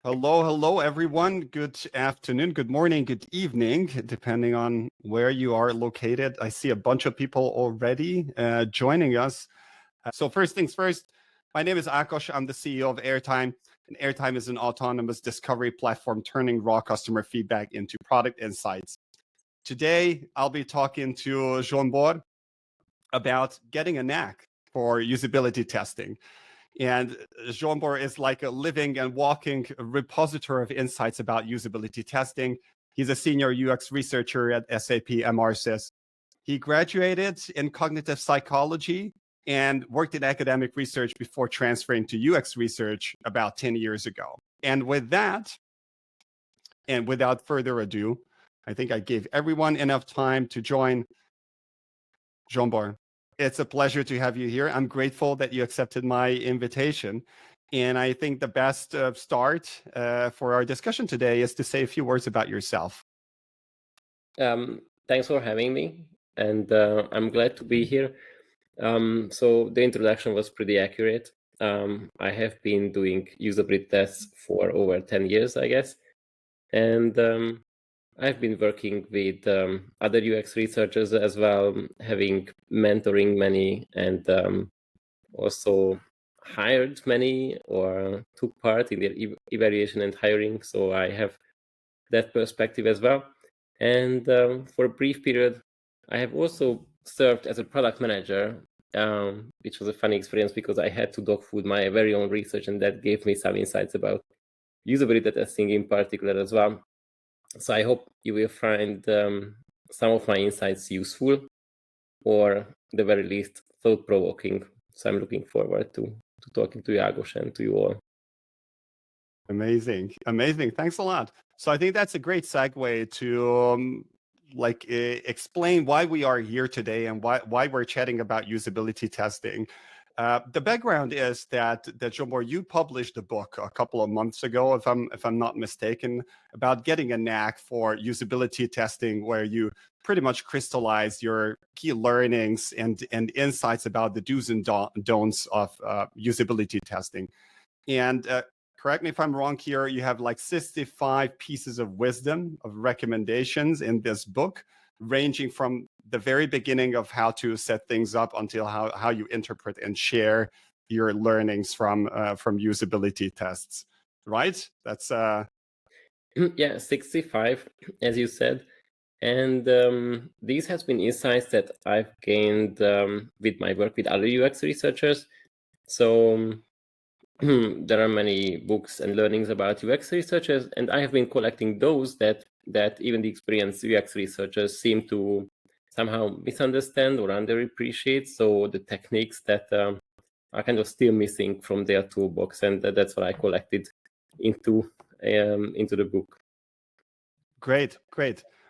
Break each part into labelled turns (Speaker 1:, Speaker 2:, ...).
Speaker 1: Hello, everyone. Good afternoon, good morning, good evening, depending on where you are located. I see a bunch of people already joining us. So first things first, my name is Akos. I'm the CEO of Airtime, and Airtime is an autonomous discovery platform turning raw customer feedback into product insights. Today, I'll be talking to Zsombor about getting a knack for usability testing. And Zsombor is like a living and walking repository of insights about usability testing. He's a senior UX researcher at SAP Emarsys. He graduated in cognitive psychology and worked in academic research before transferring to UX research about 10 years ago. And with that, and without further ado, I think I gave everyone enough time to join. Zsombor, it's a pleasure to have you here. I'm grateful that you accepted my invitation. And I think the best start for our discussion today is to say a few words about yourself.
Speaker 2: Thanks for having me, and I'm glad to be here. So the introduction was pretty accurate. I have been doing usability tests for over 10 years, I guess. And I've been working with other UX researchers as well, having mentoring many, and also hired many or took part in their evaluation and hiring. So I have that perspective as well. And for a brief period, I have also served as a product manager, which was a funny experience because I had to dog food my very own research, and that gave me some insights about usability testing in particular as well. So I hope you will find some of my insights useful, or at the very least thought-provoking. So I'm looking forward to talking to you, Agos, and to you all.
Speaker 1: Amazing. Thanks a lot. So I think that's a great segue to explain why we are here today and why we're chatting about usability testing. The background is that Zsombor, you published a book a couple of months ago, if I'm not mistaken, about getting a knack for usability testing, where you pretty much crystallize your key learnings and insights about the do's and don'ts of usability testing. And correct me if I'm wrong here, you have like 65 pieces of wisdom, of recommendations in this book, ranging from the very beginning of how to set things up until how you interpret and share your learnings from usability tests, right? That's
Speaker 2: yeah, 65, as you said. And these has been insights that I've gained with my work with other UX researchers. So there are many books and learnings about UX researchers, and I have been collecting those that even the experienced UX researchers seem to somehow misunderstand or underappreciate. So the techniques that are kind of still missing from their toolbox, and that's what I collected into the book.
Speaker 1: Great.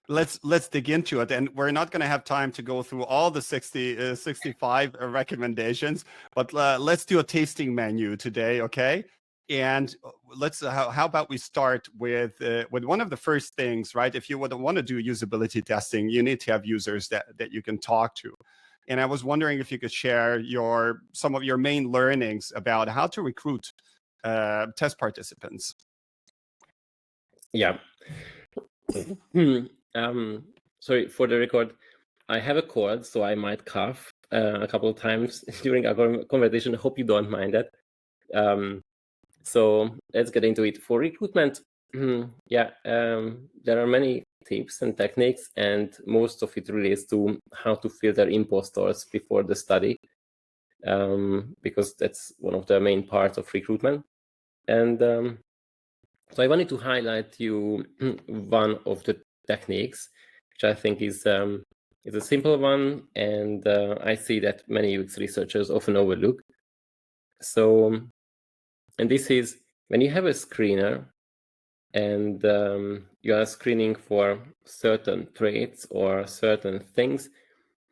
Speaker 1: Let's dig into it, and we're not going to have time to go through all the 65 recommendations, but let's do a tasting menu today, okay? And let's how about we start with one of the first things, right? If you would want to do usability testing, you need to have users that you can talk to. And I was wondering if you could share some of your main learnings about how to recruit test participants.
Speaker 2: Yeah. Sorry, for the record, I have a cold, so I might cough a couple of times during our conversation. I hope you don't mind that. So let's get into it. For recruitment, there are many tips and techniques, and most of it relates to how to filter imposters before the study, because that's one of the main parts of recruitment. And so I wanted to highlight you one of the techniques, which I think is a simple one, and I see that many UX researchers often overlook. So, and this is when you have a screener and you are screening for certain traits or certain things,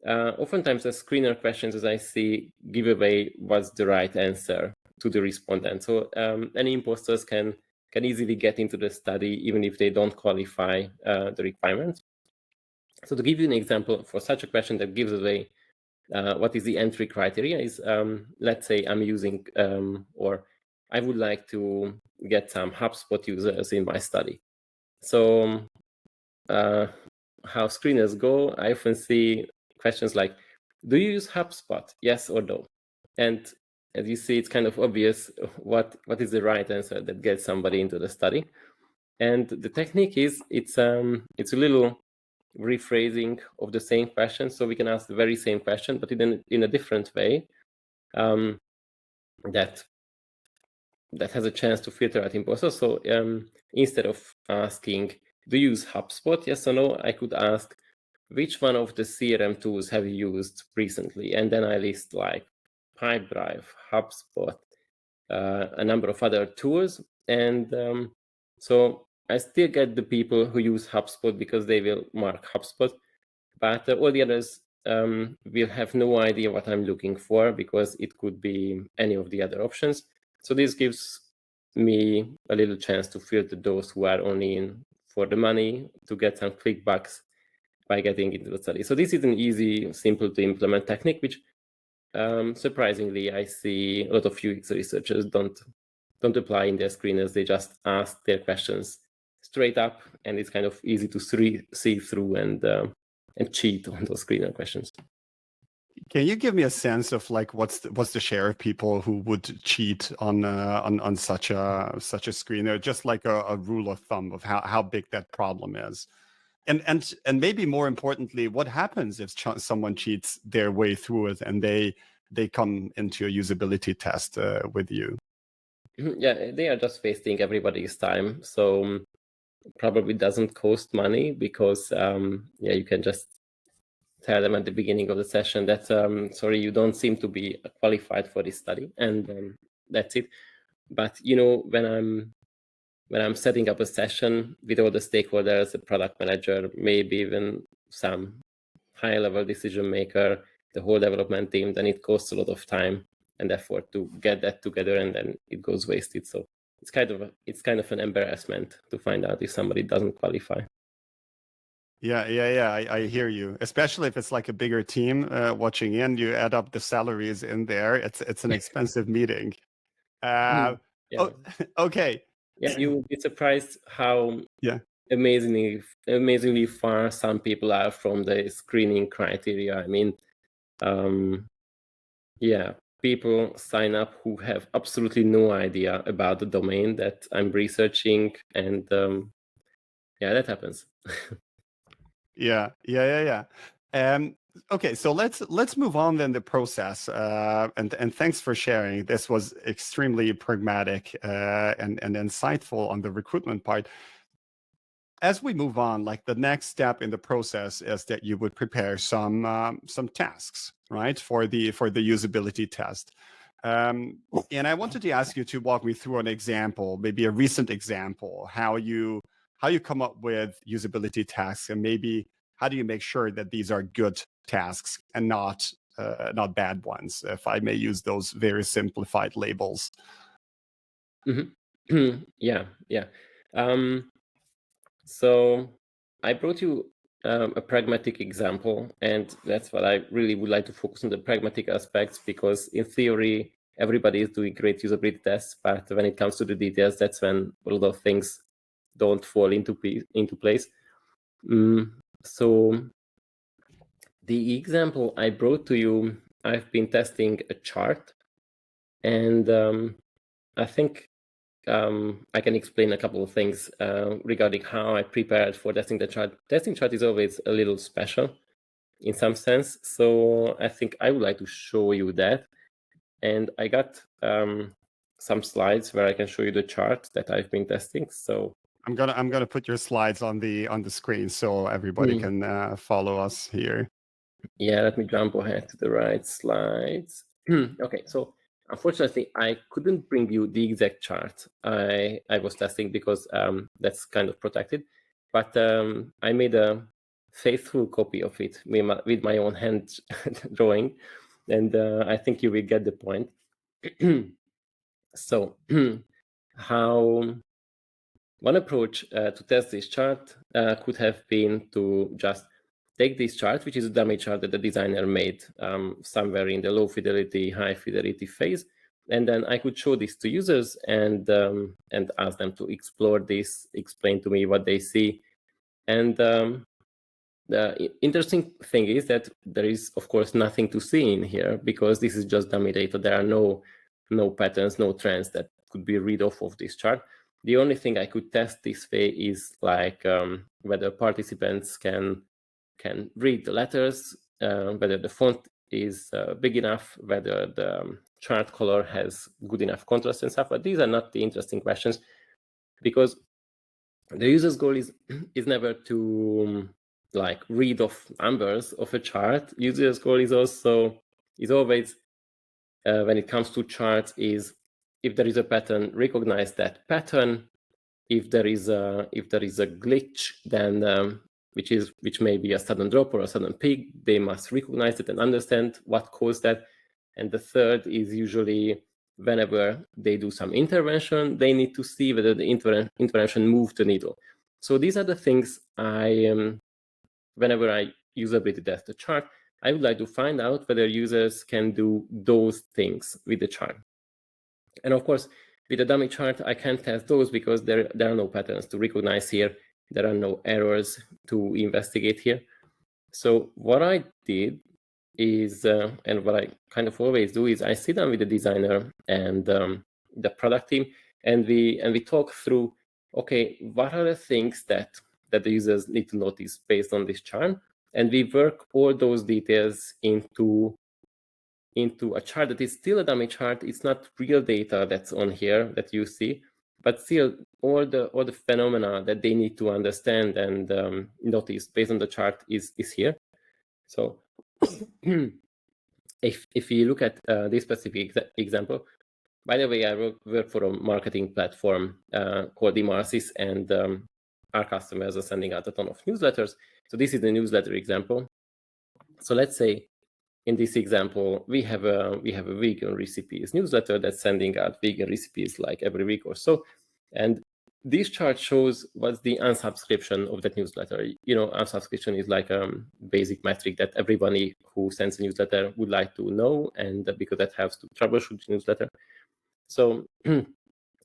Speaker 2: oftentimes the screener questions, as I see, give away what's the right answer to the respondent. So any imposters can easily get into the study even if they don't qualify the requirements. So to give you an example for such a question that gives away what is the entry criteria is, let's say I'm using or I would like to get some HubSpot users in my study. So how screeners go, I often see questions like, do you use HubSpot? Yes or no? And as you see, it's kind of obvious what is the right answer that gets somebody into the study. And the technique is it's a little rephrasing of the same question, so we can ask the very same question, but in a different way. That has a chance to filter out imposters. So instead of asking, do you use HubSpot? Yes or no? I could ask, which one of the CRM tools have you used recently? And then I list like Pipedrive, HubSpot, a number of other tools. And so I still get the people who use HubSpot because they will mark HubSpot, but all the others will have no idea what I'm looking for because it could be any of the other options. So this gives me a little chance to filter those who are only in for the money to get some clickbacks by getting into the study. So this is an easy, simple to implement technique, which surprisingly I see a lot of UX researchers don't apply in their screeners. They just ask their questions straight up, and it's kind of easy to see through and cheat on those screener questions.
Speaker 1: Can you give me a sense of like what's the share of people who would cheat on such a screener, just like a rule of thumb of how big that problem is, and maybe more importantly, what happens if someone cheats their way through it and they come into a usability test with you?
Speaker 2: Yeah, they are just wasting everybody's time. So probably doesn't cost money because yeah, you can just tell them at the beginning of the session that sorry, you don't seem to be qualified for this study, and that's it. But you know, when I'm setting up a session with all the stakeholders, the product manager, maybe even some high-level decision maker, the whole development team, then it costs a lot of time and effort to get that together, and then it goes wasted. So it's kind of an embarrassment to find out if somebody doesn't qualify.
Speaker 1: Yeah. I hear you. Especially if it's like a bigger team watching in, you add up the salaries in there. It's an expensive meeting.
Speaker 2: Yeah.
Speaker 1: Oh, okay.
Speaker 2: Yeah, you will be surprised how
Speaker 1: Yeah.
Speaker 2: amazingly far some people are from the screening criteria. I mean, yeah, people sign up who have absolutely no idea about the domain that I'm researching, and yeah, that happens.
Speaker 1: Yeah. Okay, so let's move on then the process. And thanks for sharing. This was extremely pragmatic and insightful on the recruitment part. As we move on, like the next step in the process is that you would prepare some tasks, right, for the usability test. And I wanted to ask you to walk me through an example, maybe a recent example, how you come up with usability tasks, and maybe how do you make sure that these are good tasks and not bad ones, if I may use those very simplified labels.
Speaker 2: Mm-hmm. Yeah. So I brought you a pragmatic example, and that's what I really would like to focus on, the pragmatic aspects, because in theory, everybody is doing great usability tests, but when it comes to the details, that's when a lot of things don't fall into place. So the example I brought to you, I've been testing a chart, and I think I can explain a couple of things regarding how I prepared for testing the chart. Testing chart is always a little special in some sense, so I think I would like to show you that. And I got some slides where I can show you the chart that I've been testing. So
Speaker 1: I'm gonna put your slides on the screen so everybody can follow us here.
Speaker 2: Yeah, let me jump ahead to the right slides. Okay, so unfortunately, I couldn't bring you the exact chart I was testing because that's kind of protected. But I made a faithful copy of it with my own hand drawing, and I think you will get the point. So, how one approach to test this chart could have been to just take this chart, which is a dummy chart that the designer made somewhere in the low fidelity, high fidelity phase, And then I could show this to users and ask them to explore this, explain to me what they see. And the interesting thing is that there is, of course, nothing to see in here because this is just dummy data. There are no patterns, no trends that could be read off of this chart. The only thing I could test this way is like whether participants can read the letters, whether the font is big enough, whether the chart color has good enough contrast and stuff. But these are not the interesting questions because the user's goal is never to like read off numbers of a chart. User's goal is always when it comes to charts is if there is a pattern, recognize that pattern. If there is a glitch, then which may be a sudden drop or a sudden peak, they must recognize it and understand what caused that. And the third is usually whenever they do some intervention, they need to see whether the intervention moved the needle. So these are the things whenever I usability test a chart, I would like to find out whether users can do those things with the chart. And of course, with a dummy chart, I can't test those because there are no patterns to recognize here. There are no errors to investigate here. So what I did is, and what I kind of always do is I sit down with the designer and the product team, and we talk through, okay, what are the things that the users need to notice based on this chart, and we work all those details into a chart that is still a dummy chart. It's not real data that's on here that you see, but still all the phenomena that they need to understand and notice based on the chart is here. So if you look at this specific example, by the way, I work for a marketing platform called Emarsys, and our customers are sending out a ton of newsletters. So this is the newsletter example. So let's say in this example, we have a vegan recipes newsletter that's sending out vegan recipes like every week or so. And this chart shows what's the unsubscription of that newsletter. You know, unsubscription is like a basic metric that everybody who sends a newsletter would like to know, and because that helps to troubleshoot the newsletter. So in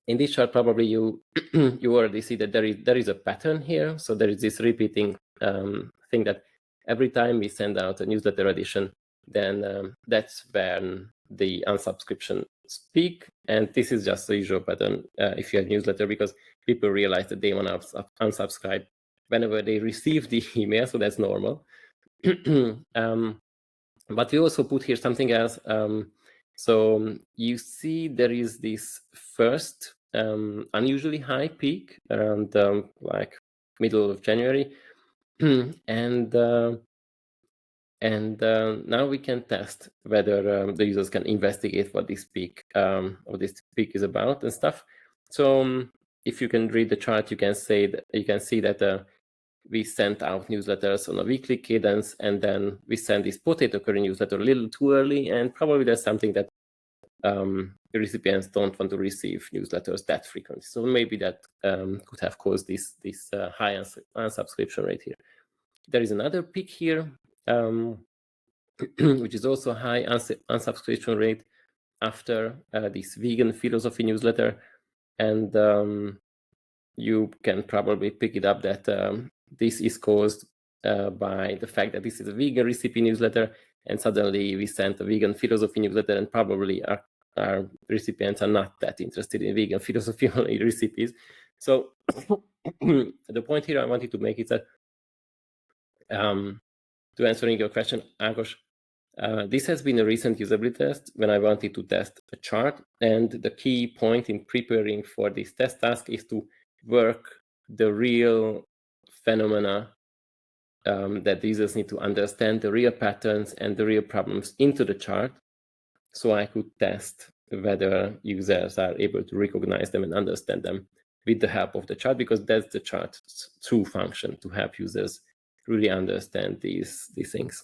Speaker 2: this chart, probably you already see that there is a pattern here. So there is this repeating thing that every time we send out a newsletter edition, then that's when the unsubscription peak. And this is just the usual pattern if you have newsletter, because people realize that they want to unsubscribe whenever they receive the email. So that's normal. But we also put here something else. So you see there is this first unusually high peak around like middle of January. And now we can test whether the users can investigate what this peak is about and stuff. So if you can read the chart, you can see that we sent out newsletters on a weekly cadence, and then we send this potato curry newsletter a little too early, and probably there's something that recipients don't want to receive newsletters that frequently. So maybe that could have caused this high unsubscription rate here. There is another peak here, which is also high unsubscription rate after this vegan philosophy newsletter. And you can probably pick it up that this is caused by the fact that this is a vegan recipe newsletter, and suddenly we sent a vegan philosophy newsletter, and probably our recipients are not that interested in vegan philosophy recipes. So the point here I wanted to make is that to answering your question, Ágos, this has been a recent usability test when I wanted to test a chart, and the key point in preparing for this test task is to work the real phenomena that the users need to understand, the real patterns and the real problems into the chart, so I could test whether users are able to recognize them and understand them with the help of the chart, because that's the chart's true function, to help users really understand these things.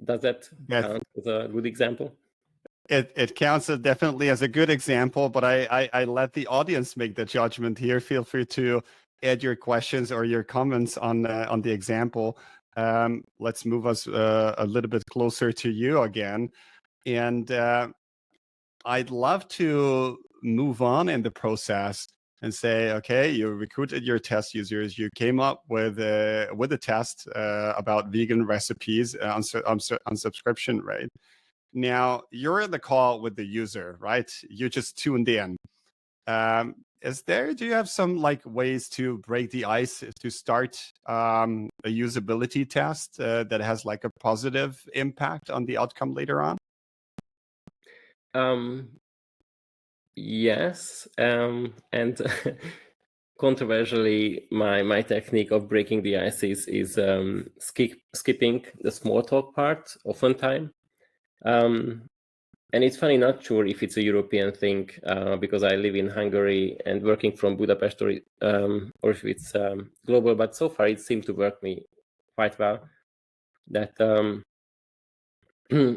Speaker 2: Does that count as a good example?
Speaker 1: It counts definitely as a good example, but I let the audience make the judgment here. Feel free to add your questions or your comments on the example. Let's move us a little bit closer to you again. And I'd love to move on in the process and say, okay, you recruited your test users, you came up with a test about vegan recipes on subscription rate. Now you're in the call with the user, right? You just tuned in. Do you have some like ways to break the ice to start a usability test that has like a positive impact on the outcome later on?
Speaker 2: Yes, and controversially, my technique of breaking the ice is skipping the small talk part oftentimes. And it's funny, not sure if it's a European thing because I live in Hungary and working from Budapest, or if it's global. But so far, it seemed to work me quite well. That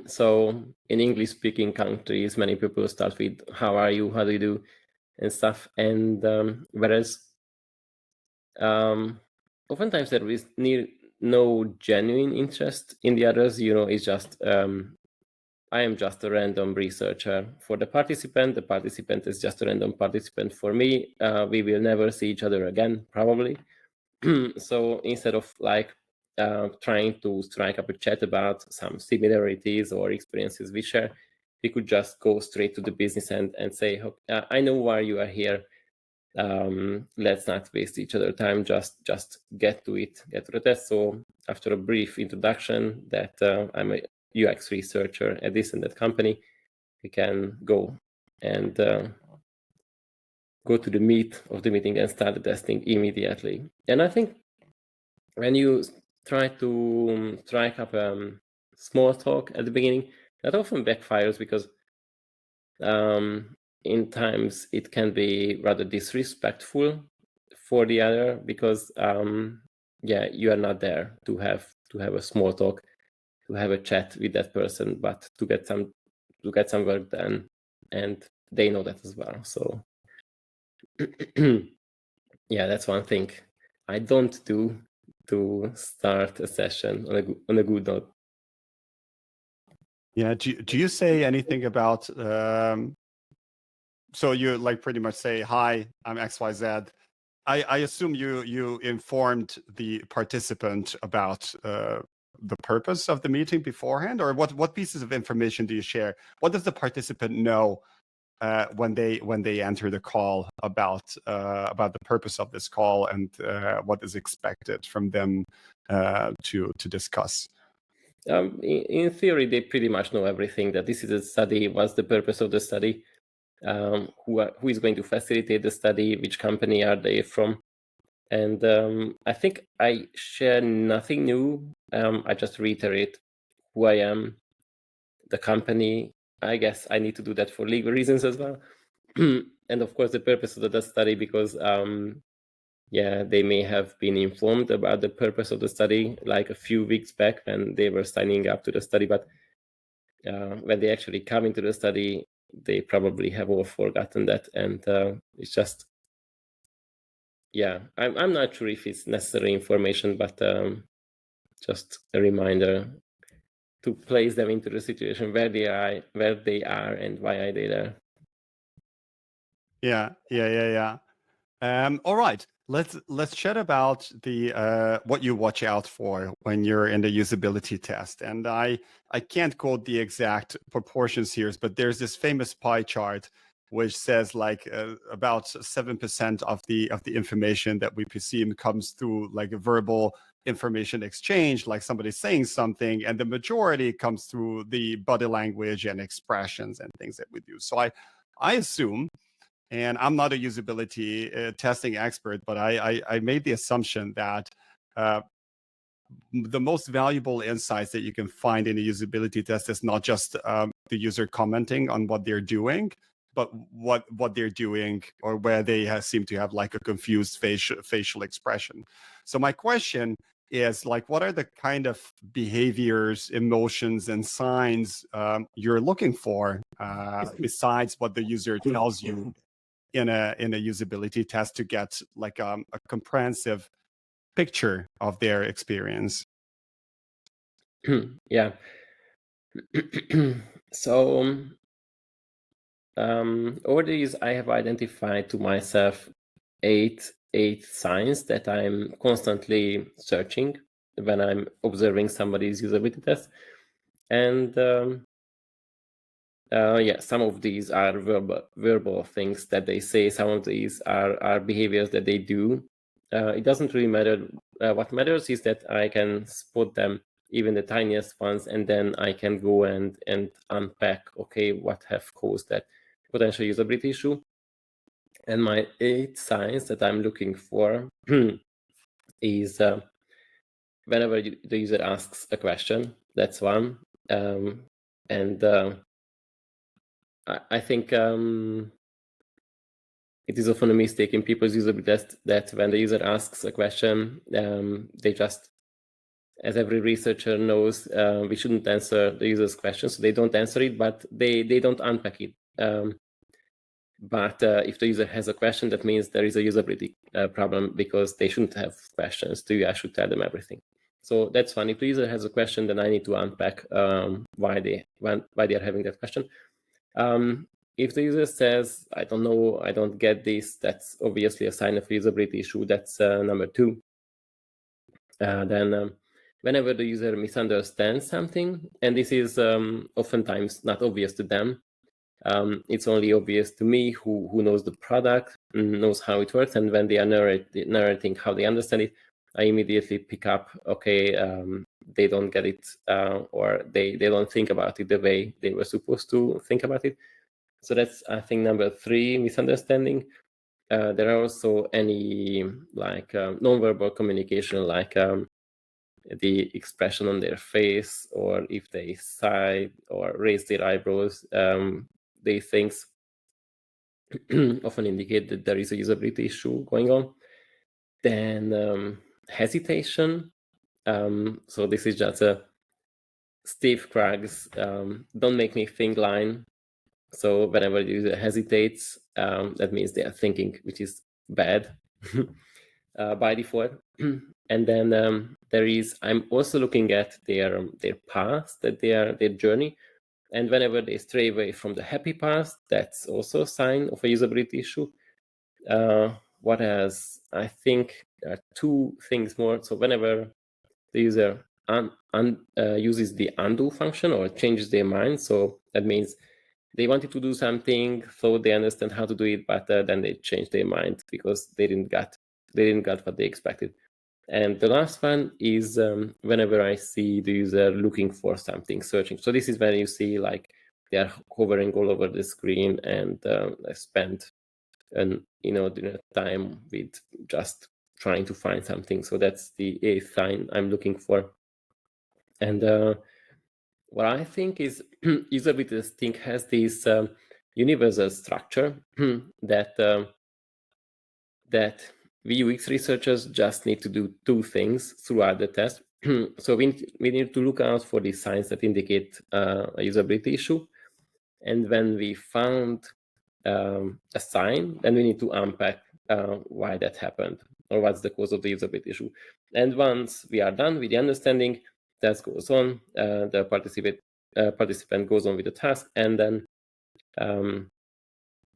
Speaker 2: so in English-speaking countries, many people start with "How are you? How do you do?" and stuff. And whereas oftentimes there is no genuine interest in the others. It's just I am just a random researcher for the participant. The participant is just a random participant for me. We will never see each other again, probably. So instead of like trying to strike up a chat about some similarities or experiences we share, we could just go straight to the business and say, I know why you are here. Let's not waste each other time. Just get to it, get to the test. So after a brief introduction that I'm a UX researcher at this and that company, we can go and go to the meat of the meeting and start the testing immediately. And I think when you try to strike up small talk at the beginning, that often backfires because in times it can be rather disrespectful for the other because you are not there to have a small talk, to have a chat with that person, but to get some work done, and they know that as well. So yeah, that's one thing I don't do to start a session on a good note.
Speaker 1: Yeah. Do you say anything about so you like pretty much say, hi, I'm XYZ. I assume you informed the participant about the purpose of the meeting beforehand, or what pieces of information do you share? What does the participant know when they enter the call about the purpose of this call and what is expected from them to discuss?
Speaker 2: In theory, they pretty much know everything. That this is a study. What's the purpose of the study? Who is going to facilitate the study? Which company are they from? And I think I share nothing new. I just reiterate who I am, the company. I guess I need to do that for legal reasons as well. And of course, the purpose of the study, because they may have been informed about the purpose of the study like a few weeks back when they were signing up to the study. But when they actually come into the study, they probably have all forgotten that. And it's just, I'm not sure if it's necessary information, but just a reminder to place them into the situation where they are and why are they there.
Speaker 1: Yeah. All right. Let's chat about the what you watch out for when you're in the usability test. And I can't quote the exact proportions here, but there's this famous pie chart which says like about 7% of the information that we perceive comes through like a verbal information exchange, like somebody saying something, and the majority comes through the body language and expressions and things that we do. So I assume, and I'm not a usability testing expert, but I made the assumption that the most valuable insights that you can find in a usability test is not just the user commenting on what they're doing, but what they're doing or where they seem to have like a confused facial expression. So my question is like, what are the kind of behaviors, emotions, and signs you're looking for besides what the user tells you in a usability test to get like a comprehensive picture of their experience?
Speaker 2: Yeah. So over the years, I have identified to myself eight signs that I'm constantly searching when I'm observing somebody's usability test. And yeah, some of these are verbal things that they say. Some of these are behaviors that they do. It doesn't really matter. What matters is that I can spot them, even the tiniest ones, and then I can go and unpack, okay, what have caused that potential usability issue. And my 8 signs that I'm looking for is whenever the user asks a question, that's one. And I think it is often a mistake in people's usability test that when the user asks a question, they just, as every researcher knows, we shouldn't answer the user's question, so they don't answer it, but they don't unpack it. But if the user has a question, that means there is a usability problem, because they shouldn't have questions. I should tell them everything. So that's fine. If the user has a question, then I need to unpack why they are having that question. If the user says, I don't know, I don't get this, that's obviously a sign of usability issue. That's number 2. Then whenever the user misunderstands something, and this is oftentimes not obvious to them, it's only obvious to me, who knows the product, knows how it works, and when they are narrating how they understand it, I immediately pick up, okay, they don't get it, or they don't think about it the way they were supposed to think about it. So that's, I think, number 3, misunderstanding. There are also any like nonverbal communication, like the expression on their face, or if they sigh or raise their eyebrows, these things often indicate that there is a usability issue going on. Then hesitation. So this is just a Steve Craig's "Don't make me think" line. So whenever the user hesitates, that means they are thinking, which is bad by default. And then there is, I'm also looking at their path, their journey. And whenever they stray away from the happy path, that's also a sign of a usability issue. What else? I think there are 2 things more. So whenever the user uses the undo function or changes their mind, so that means they wanted to do something, so they understand how to do it, but then they change their mind because they didn't get what they expected. And the last one is whenever I see the user looking for something, searching. So this is when you see like they are hovering all over the screen and spend time with just trying to find something. So that's the 8th sign I'm looking for. And what I think is usability testing has this universal structure that we UX researchers just need to do 2 things throughout the test. So we need to look out for the signs that indicate a usability issue. And when we found a sign, then we need to unpack why that happened, or what's the cause of the usability issue. And once we are done with the understanding, test goes on, the participant goes on with the task, and then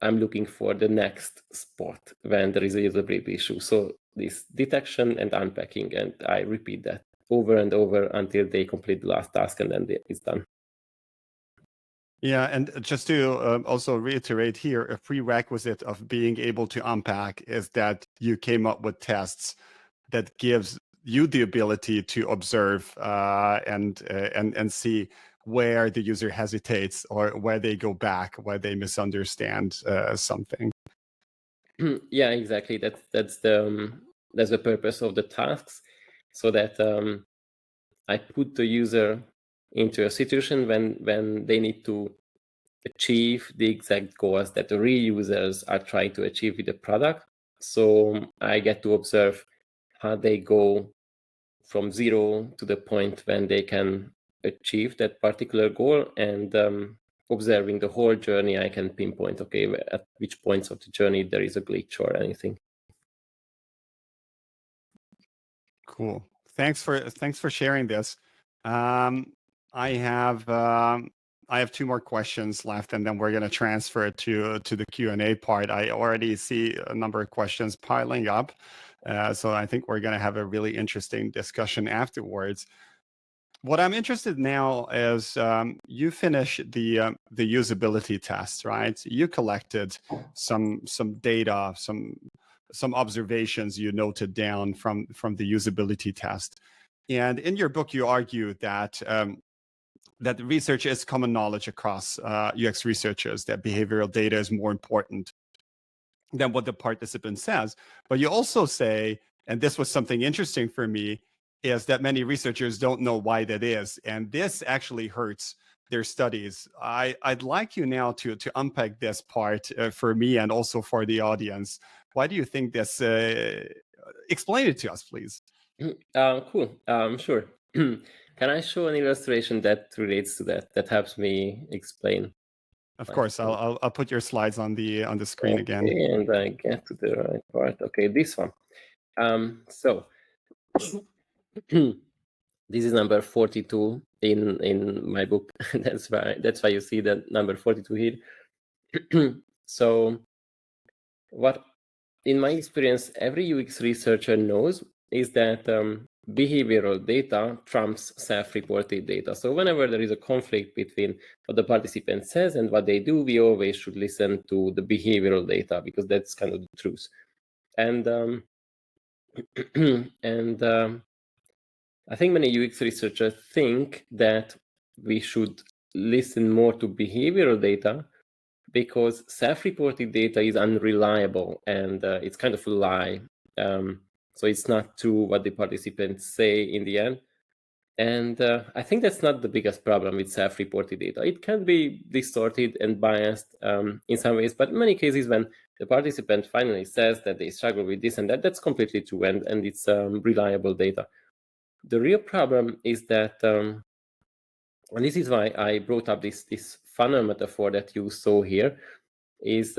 Speaker 2: I'm looking for the next spot when there is a usability issue. So this detection and unpacking, and I repeat that over and over until they complete the last task, and then it's done.
Speaker 1: Yeah, and just to also reiterate here, a prerequisite of being able to unpack is that you came up with tests that gives you the ability to observe and see where the user hesitates or where they go back, where they misunderstand something.
Speaker 2: Yeah, exactly. That's the purpose of the tasks, so that I put the user into a situation when they need to achieve the exact goals that the real users are trying to achieve with the product. So I get to observe how they go from 0 to the point when they can achieve that particular goal, and observing the whole journey, I can pinpoint, okay, at which points of the journey there is a glitch or anything.
Speaker 1: Cool. Thanks for sharing this. I I have two more questions left, and then we're going to transfer it to the Q&A part. I already see a number of questions piling up. So I think we're going to have a really interesting discussion afterwards. What I'm interested now is you finished the usability test, right? You collected some data, some observations you noted down from the usability test, and in your book you argue that that research is common knowledge across UX researchers that behavioral data is more important than what the participant says. But you also say, and this was something interesting for me, is that many researchers don't know why that is. And this actually hurts their studies. I'd like you now to unpack this part for me and also for the audience. Why do you think this? Explain it to us, please.
Speaker 2: Cool. Sure. Can I show an illustration that relates to that? That helps me explain.
Speaker 1: Of course, I'll put your slides on the screen again.
Speaker 2: And I get to the right part. Okay, this one. So this is number 42 in my book. that's why you see that number 42 here. So what, in my experience, every UX researcher knows is that behavioral data trumps self-reported data. So whenever there is a conflict between what the participant says and what they do, we always should listen to the behavioral data, because that's kind of the truth. And I think many UX researchers think that we should listen more to behavioral data because self-reported data is unreliable and it's kind of a lie. So it's not true what the participants say in the end. And I think that's not the biggest problem with self-reported data. It can be distorted and biased in some ways, but in many cases when the participant finally says that they struggle with this and that, that's completely true and it's reliable data. The real problem is that, and this is why I brought up this funnel metaphor that you saw here, is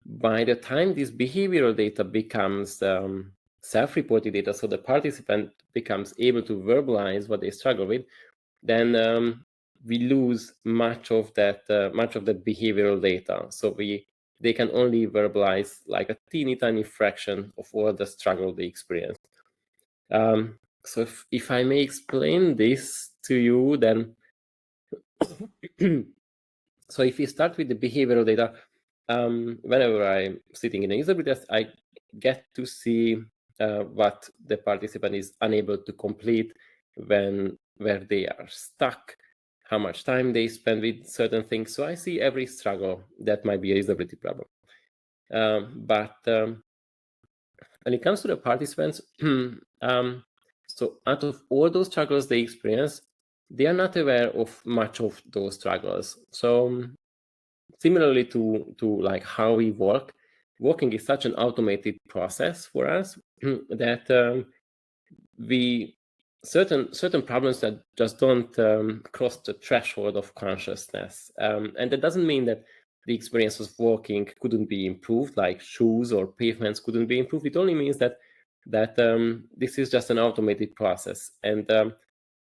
Speaker 2: by the time this behavioral data becomes self-reported data, so the participant becomes able to verbalize what they struggle with, then we lose much of that behavioral data. So they can only verbalize like a teeny tiny fraction of all the struggle they experience. So if I may explain this to you, then so if we start with the behavioral data, whenever I'm sitting in a usability test, I get to see what the participant is unable to complete, where they are stuck, how much time they spend with certain things. So I see every struggle that might be a usability problem. But when it comes to the participants, so out of all those struggles they experience, they are not aware of much of those struggles. So similarly to like how we work, working is such an automated process for us that we certain problems that just don't cross the threshold of consciousness, and that doesn't mean that the experience of walking couldn't be improved, like shoes or pavements couldn't be improved. It only means that this is just an automated process, and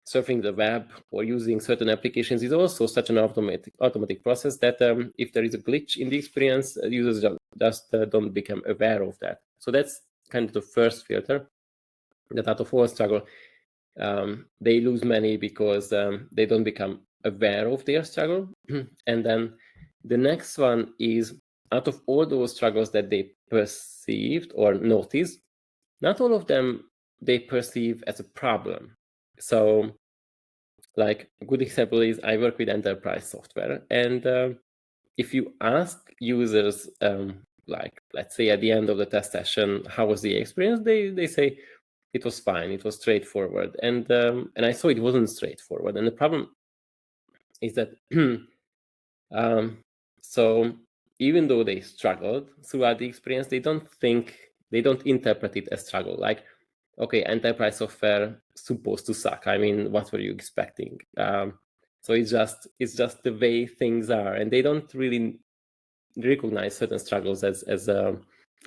Speaker 2: surfing the web or using certain applications is also such an automatic process that if there is a glitch in the experience, users just don't become aware of that. So that's kind of the first filter, that out of all struggle, they lose many because they don't become aware of their struggle. And then the next one is, out of all those struggles that they perceived or noticed, not all of them they perceive as a problem. So like a good example is I work with enterprise software, and if you ask users, like let's say at the end of the test session, how was the experience, they say it was fine, it was straightforward, and I saw it wasn't straightforward. And the problem is that so even though they struggled throughout the experience, they don't interpret it as struggle. Like, okay, enterprise software supposed to suck. I mean, what were you expecting? So it's just the way things are, and they don't really recognize certain struggles as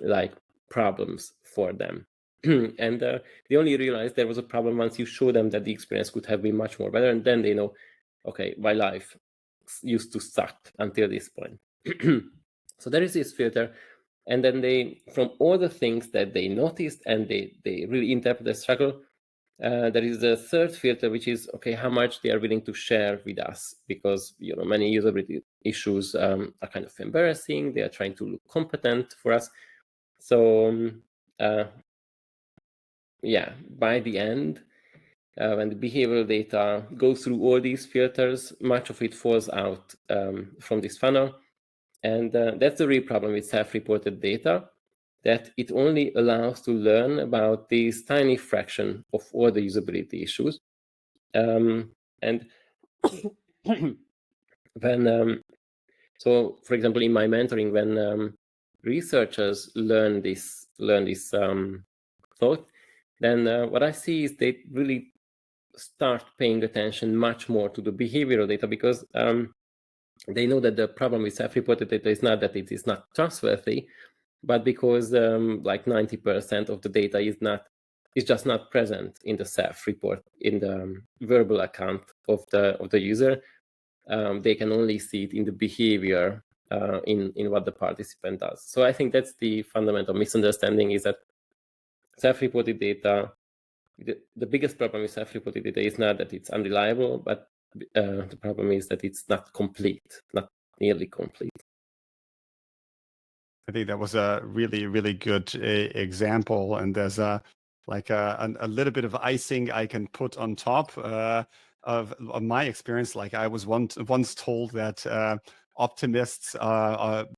Speaker 2: like problems for them. And they only realize there was a problem once you show them that the experience could have been much more better, and then they know, okay, my life used to suck until this point. So there is this filter, and then they, from all the things that they noticed and they really interpret the struggle, there is a third filter, which is, okay, how much they are willing to share with us, because many usability issues are kind of embarrassing. They are trying to look competent for us. So yeah, by the end, when the behavioral data goes through all these filters, much of it falls out from this funnel. And that's the real problem with self-reported data, that it only allows to learn about this tiny fraction of all the usability issues. And when, so for example, in my mentoring, when researchers learn this thought, then what I see is they really start paying attention much more to the behavioral data, because they know that the problem with self-reported data is not that it is not trustworthy, but because like 90% of the data is just not present in the self-report, in the verbal account of the user. They can only see it in the behavior, in what the participant does. So I think that's the fundamental misunderstanding, is that self-reported data, the biggest problem with self-reported data is not that it's unreliable, but the problem is that it's not complete, not nearly complete.
Speaker 1: I think that was a really, really good example, and there's a little bit of icing I can put on top of my experience. Like, I was once told that optimists,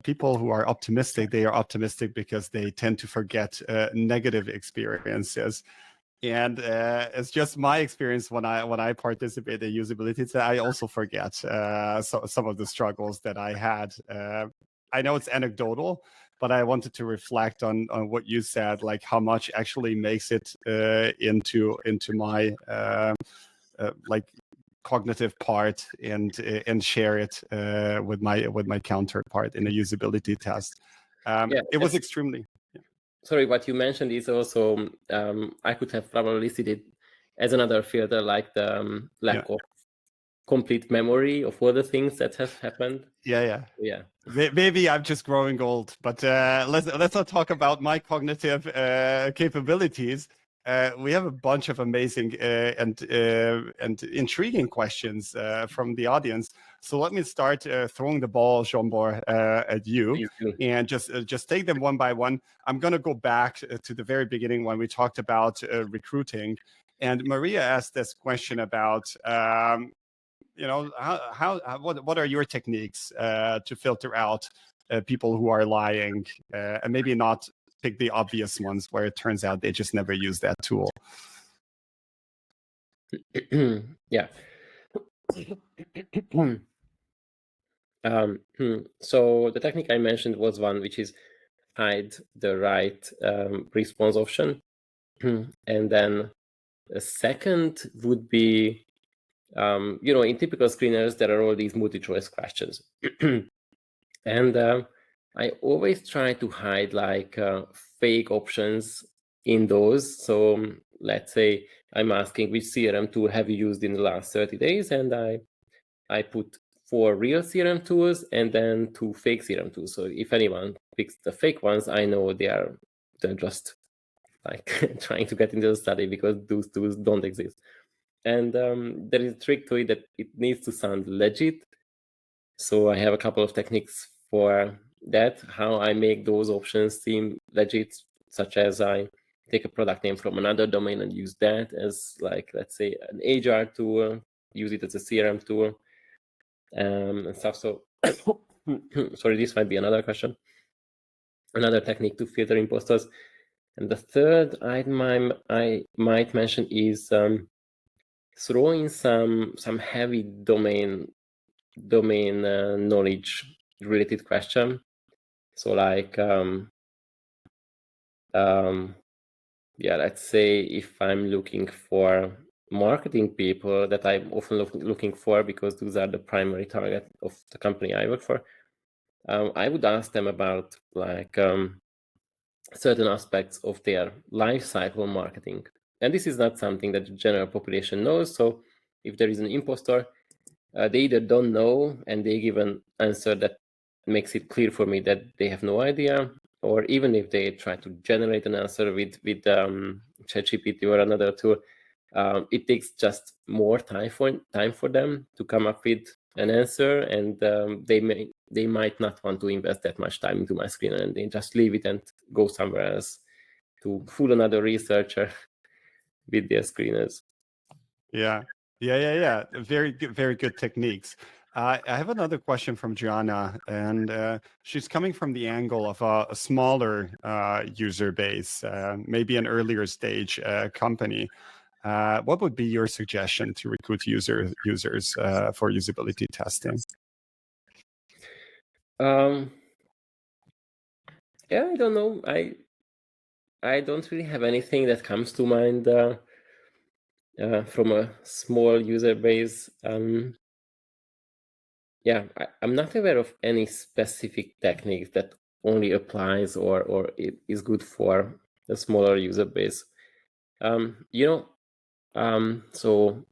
Speaker 1: people who are optimistic, they are optimistic because they tend to forget negative experiences. And it's just my experience when I participate in usability, I also forget some of the struggles that I had. I know it's anecdotal, but I wanted to reflect on what you said, like how much actually makes it into my like cognitive part, and share it with my counterpart in a usability test. It was extremely.
Speaker 2: Sorry, what you mentioned is also, I could have probably listed it as another filter, like the lack of complete memory of all the things that have happened.
Speaker 1: Yeah.
Speaker 2: Yeah.
Speaker 1: Maybe I'm just growing old, but let's not talk about my cognitive capabilities. We have a bunch of amazing and intriguing questions from the audience. So let me start throwing the ball, Zsombor, at you, and just take them one by one. I'm going to go back to the very beginning when we talked about recruiting, and Maria asked this question about what are your techniques to filter out people who are lying, and maybe not pick the obvious ones where it turns out they just never use that tool.
Speaker 2: Yeah. So the technique I mentioned was one which is hide the right response option, and then a second would be, in typical screeners there are all these multi-choice questions, and I always try to hide like fake options in those. So let's say I'm asking which CRM tool have you used in the last 30 days, and I put 4 real CRM tools and then 2 fake CRM tools. So if anyone picks the fake ones, I know they're just like trying to get into the study, because those tools don't exist. And there is a trick to it, that it needs to sound legit. So I have a couple of techniques for that, how I make those options seem legit, such as I take a product name from another domain and use that as, like, let's say, an HR tool, use it as a CRM tool, and stuff. So sorry, this might be another question, another technique to filter imposters. And the third item I might mention is throw in some heavy domain knowledge related question. So like let's say if I'm looking for marketing people that I'm often looking for, because those are the primary target of the company I work for, I would ask them about like certain aspects of their life cycle marketing. And this is not something that the general population knows. So if there is an impostor, they either don't know and they give an answer that makes it clear for me that they have no idea, or even if they try to generate an answer with ChatGPT or another tool, it takes just more time for them to come up with an answer, and they might not want to invest that much time into my screen, and they just leave it and go somewhere else to fool another researcher with their screeners.
Speaker 1: Yeah. Very good techniques. I have another question from Gianna, and she's coming from the angle of a smaller user base, maybe an earlier stage company. What would be your suggestion to recruit users for usability testing?
Speaker 2: Yeah, I don't know. I don't really have anything that comes to mind from a small user base. Yeah, I'm not aware of any specific technique that only applies or it is good for a smaller user base. So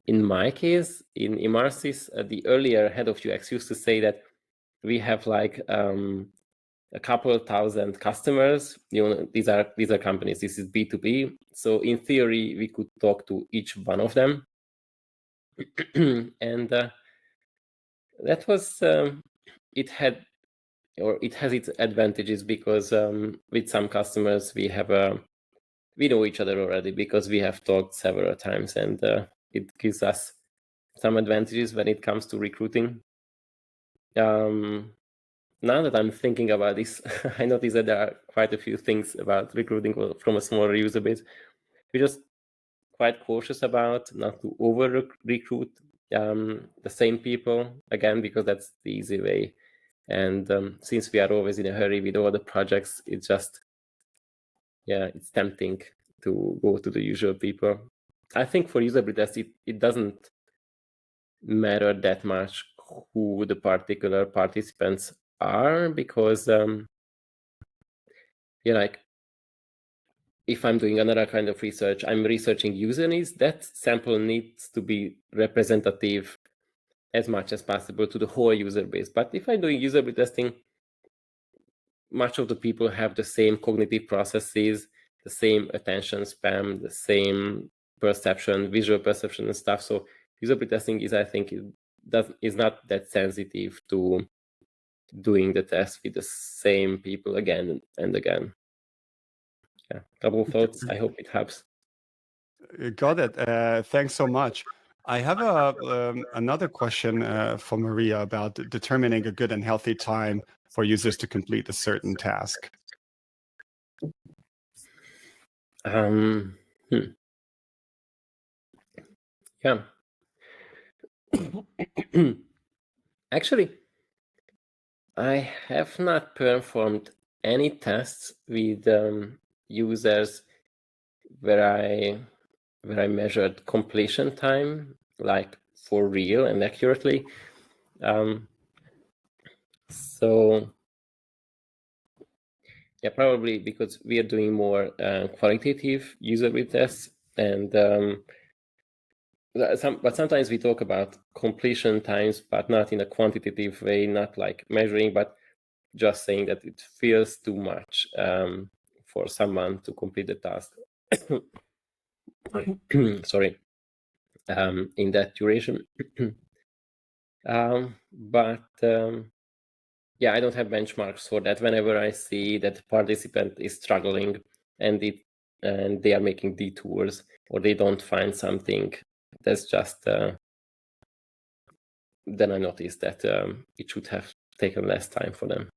Speaker 2: in my case, in Emarsys, the earlier head of UX used to say that we have like a couple thousand customers. These are companies. This is B2B. So in theory, we could talk to each one of them, and that was it has its advantages, because with some customers we know each other already because we have talked several times, and it gives us some advantages when it comes to recruiting. Now that I'm thinking about this, I notice that there are quite a few things about recruiting from a smaller user base. We're just quite cautious about not to over recruit the same people, again, because that's the easy way. And since we are always in a hurry with all the projects, it's tempting to go to the usual people. I think for usability tests, it doesn't matter that much who the particular participants are, because like if I'm doing another kind of research, I'm researching user needs, that sample needs to be representative as much as possible to the whole user base. But if I'm doing usability testing, much of the people have the same cognitive processes, the same attention span, the same perception, visual perception and stuff. So usability testing is, I think, is not that sensitive to doing the test with the same people again and again. Yeah, couple of thoughts. I hope it helps.
Speaker 1: Got it. Thanks so much. I have another question for Maria about determining a good and healthy time for users to complete a certain task.
Speaker 2: Yeah. Actually, I have not performed any tests with users where I measured completion time, like for real and accurately. So yeah, probably because we are doing more qualitative usability tests, and but sometimes we talk about completion times, but not in a quantitative way, not like measuring, but just saying that it feels too much for someone to complete the task. Sorry, in that duration. But yeah, I don't have benchmarks for that. Whenever I see that the participant is struggling and they are making detours, or they don't find something, that's just then I notice that it should have taken less time for them.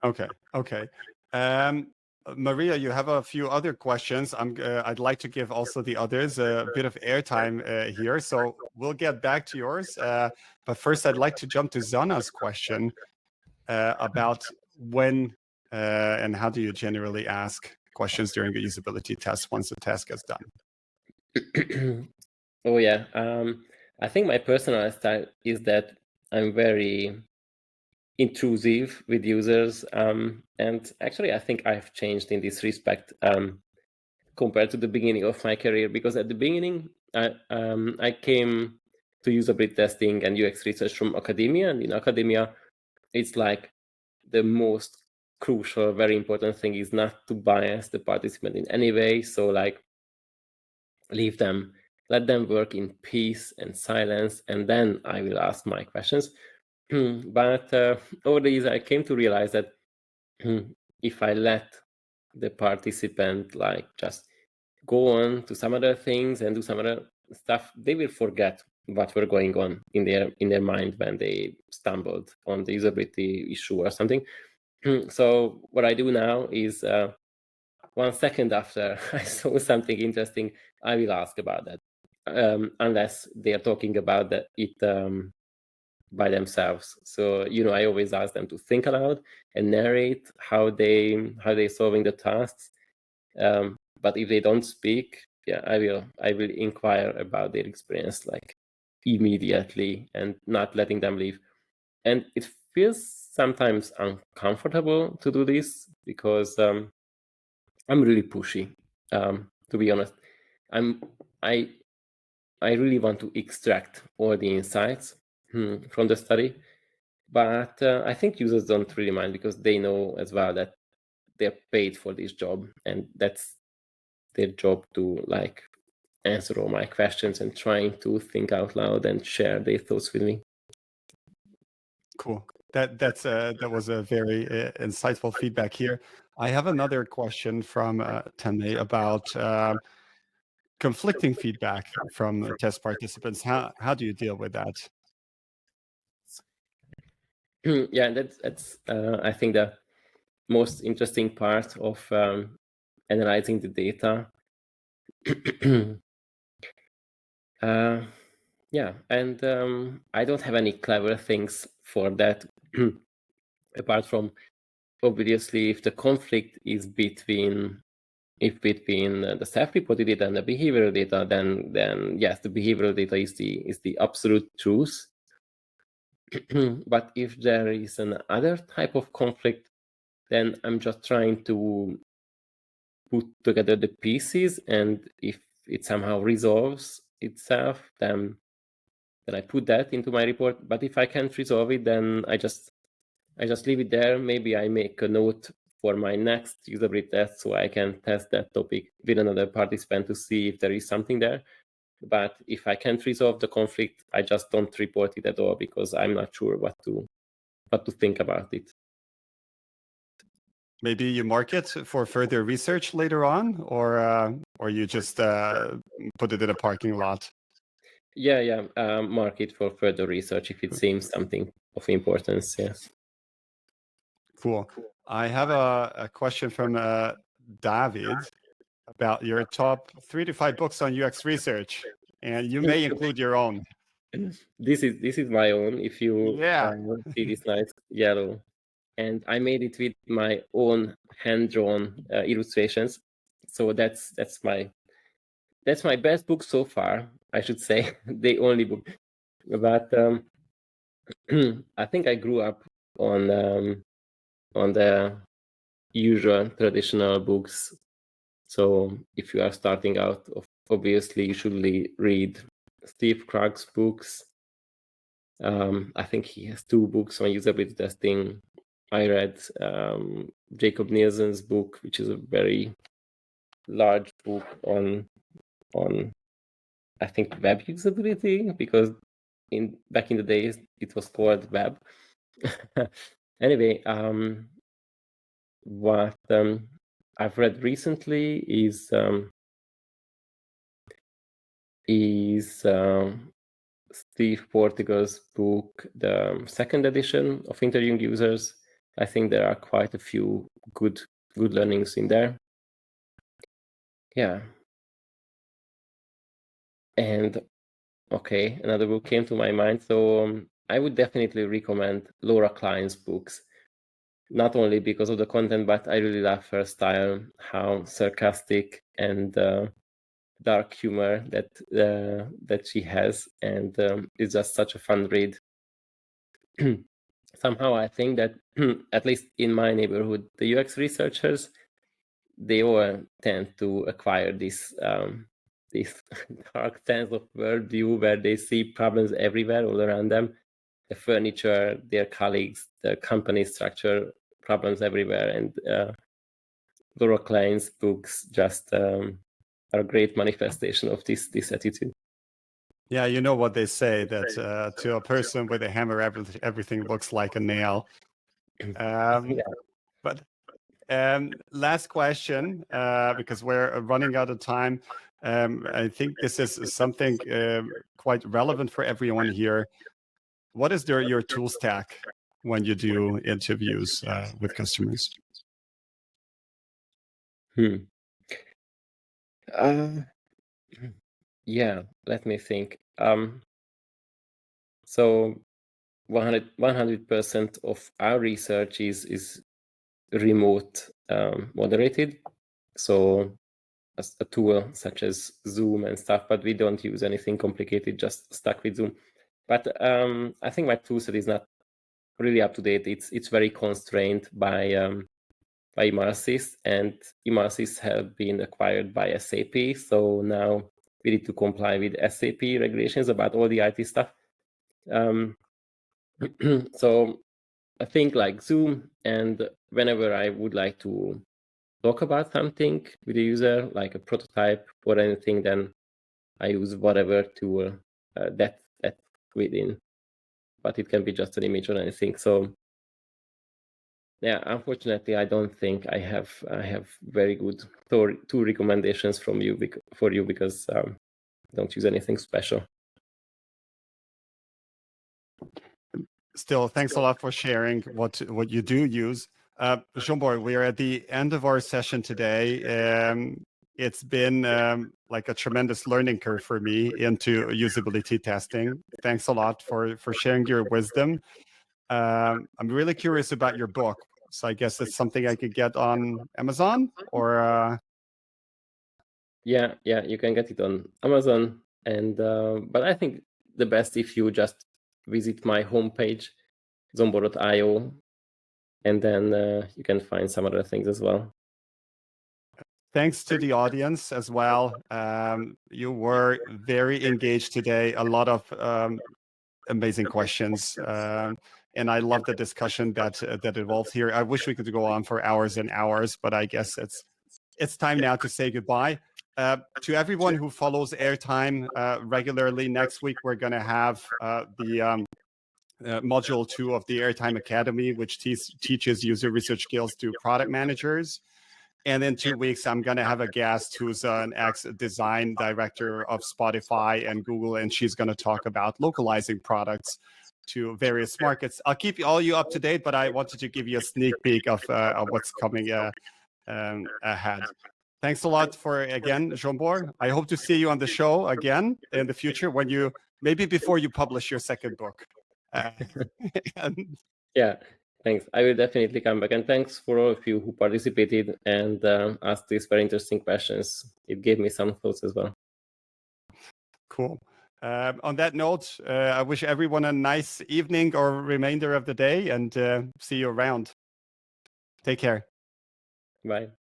Speaker 1: Okay. Maria, you have a few other questions. I'd like to give also the others a bit of airtime here, so we'll get back to yours. But first, I'd like to jump to Zana's question about when and how do you generally ask questions during a usability test once the task gets done?
Speaker 2: Oh yeah, I think my personal style is that I'm very intrusive with users, and actually I think I've changed in this respect compared to the beginning of my career, because at the beginning I came to usability testing and UX research from academia. And in academia, it's like the most crucial, very important thing is not to bias the participant in any way. So like leave them, let them work in peace and silence, and then I will ask my questions. But over the years, I came to realize that if I let the participant like just go on to some other things and do some other stuff, they will forget what were going on in their mind when they stumbled on the usability issue or something. So what I do now is 1 second after I saw something interesting, I will ask about that, unless they are talking about it by themselves. So I always ask them to think aloud and narrate how they solving the tasks. But if they don't speak, yeah, I will inquire about their experience like immediately and not letting them leave. And it feels sometimes uncomfortable to do this because I'm really pushy, to be honest. I really want to extract all the insights from the study, but I think users don't really mind because they know as well that they're paid for this job, and that's their job to like answer all my questions and trying to think out loud and share their thoughts with me.
Speaker 1: Cool. That was a very insightful feedback here. I have another question from Tanmay about conflicting feedback from test participants. How do you deal with that?
Speaker 2: Yeah, that's I think the most interesting part of analyzing the data. Yeah, and I don't have any clever things for that apart from obviously if the conflict is between the self-reported data and the behavioral data, then yes, the behavioral data is the absolute truth. But if there is another type of conflict, then I'm just trying to put together the pieces, and if it somehow resolves itself, then I put that into my report. But if I can't resolve it, then I just leave it there. Maybe I make a note for my next usability test so I can test that topic with another participant to see if there is something there. But if I can't resolve the conflict, I just don't report it at all because I'm not sure what to think about it.
Speaker 1: Maybe you mark it for further research later on, or you just put it in a parking lot.
Speaker 2: Yeah. Mark it for further research if it seems something of importance. Yes.
Speaker 1: Cool. I have a question from David about your top 3 to 5 books on UX research, and you may include your own.
Speaker 2: This is my own. If you see this nice yellow, and I made it with my own hand-drawn illustrations. So that's my best book so far, I should say. The only book. But I think I grew up on the usual traditional books. So if you are starting out, obviously you should read Steve Krug's books. I think he has 2 books on usability testing. I read Jacob Nielsen's book, which is a very large book on I think web usability, because back in the days it was called web. Anyway, what I've read recently is Steve Portigal's book, the 2nd edition of Interviewing Users. I think there are quite a few good learnings in there. Yeah. And okay, another book came to my mind. So I would definitely recommend Laura Klein's books, not only because of the content, but I really love her style, how sarcastic and dark humor that she has, and it's just such a fun read. Somehow I think that at least in my neighborhood, the UX researchers, they all tend to acquire this this dark sense of worldview where they see problems everywhere all around them. The furniture, their colleagues, the company structure, problems everywhere. And Laura Klein's books just are a great manifestation of this attitude.
Speaker 1: Yeah, you know what they say, that to a person with a hammer, everything looks like a nail.
Speaker 2: Yeah.
Speaker 1: But last question, because we're running out of time. I think this is something quite relevant for everyone here. What is your tool stack when you do interviews with customers?
Speaker 2: Yeah, let me think. So 100% of our research is remote moderated. So a tool such as Zoom and stuff, but we don't use anything complicated, just stuck with Zoom. But I think my toolset is not really up to date. It's very constrained by Emarsys, and Emarsys have been acquired by SAP. So now we need to comply with SAP regulations about all the IT stuff. So I think like Zoom, and whenever I would like to talk about something with the user, like a prototype or anything, then I use whatever tool that's within. But it can be just an image or anything. So yeah, unfortunately, I don't think I have very good tool recommendations from you for you because I don't use anything special.
Speaker 1: Still, thanks a lot for sharing what you do use. Zsombor, we are at the end of our session today. It's been like a tremendous learning curve for me into usability testing. Thanks a lot for sharing your wisdom. I'm really curious about your book. So I guess it's something I could get on Amazon or...
Speaker 2: Yeah, you can get it on Amazon. And but I think the best if you just visit my homepage, zsombor.io, and then you can find some other things as well.
Speaker 1: Thanks to the audience as well. You were very engaged today. A lot of amazing questions. And I love the discussion that evolved here. I wish we could go on for hours and hours, but I guess it's time now to say goodbye. To everyone who follows Airtime regularly, next week we're going to have the module 2 of the Airtime Academy, which teaches user research skills to product managers. And in 2 weeks, I'm going to have a guest who's an ex-design director of Spotify and Google, and she's going to talk about localizing products to various markets. I'll keep all you up to date, but I wanted to give you a sneak peek of what's coming ahead. Thanks a lot for, again, Zsombor. I hope to see you on the show again in the future, when maybe before you publish your second book.
Speaker 2: Yeah, thanks. I will definitely come back. And thanks for all of you who participated and asked these very interesting questions. It gave me some thoughts as well.
Speaker 1: Cool. On that note, I wish everyone a nice evening or remainder of the day, and see you around. Take care.
Speaker 2: Bye.